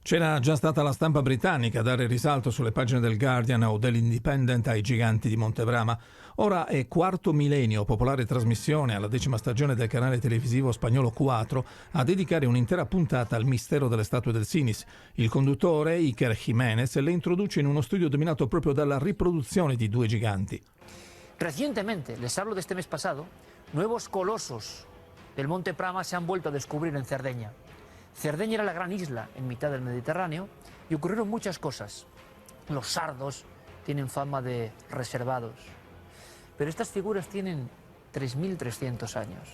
C'era già stata la stampa britannica a dare risalto sulle pagine del Guardian o dell'Independent ai giganti di Montebrama. Ora è quarto millennio, popolare trasmissione alla 10ª stagione del canale televisivo spagnolo 4, a dedicare un'intera puntata al mistero delle statue del Sinis. Il conduttore, Iker Jiménez, le introduce in uno studio dominato proprio dalla riproduzione di due giganti. Recientemente, les hablo de este mes pasado, nuevos colosos del Monte Prama se han vuelto a descubrir en Cerdeña. Cerdeña era la gran isla en mitad del Mediterráneo y ocurrieron muchas cosas. Los sardos tienen fama de reservados, pero estas figuras tienen 3.300 años.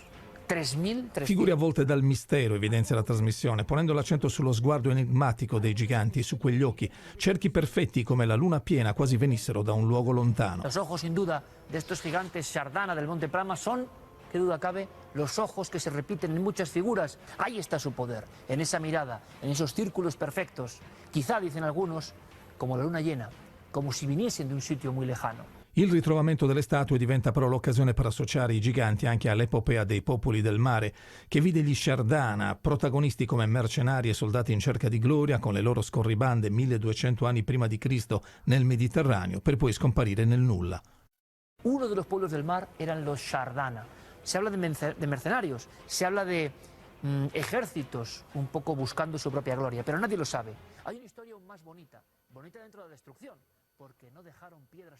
3.300. Figure avvolte dal mistero, evidenzia la trasmissione, ponendo l'accento sullo sguardo enigmatico dei giganti e su quegli occhi, cerchi perfetti come la luna piena, quasi venissero da un luogo lontano. Los ojos, sin duda, de estos gigantes Sardana del Monte Prama son, qué duda cabe, los ojos que se repiten en muchas figuras. Ahí está su poder, en esa mirada, en esos círculos perfectos. Quizá, dicen algunos, como la luna llena, come si viniesen de un sitio muy lejano. Il ritrovamento delle statue diventa però l'occasione per associare i giganti anche all'epopea dei popoli del mare, che vide gli Shardana, protagonisti come mercenari e soldati in cerca di gloria, con le loro scorribande 1200 anni prima di Cristo nel Mediterraneo, per poi scomparire nel nulla. Uno de los pueblos del mar eran los Shardana. Se habla de mercenarios, se habla de ejércitos un poco buscando su propia gloria, pero nadie lo sabe. Hay una historia aún más bonita, bonita dentro de la destrucción, porque no dejaron piedras.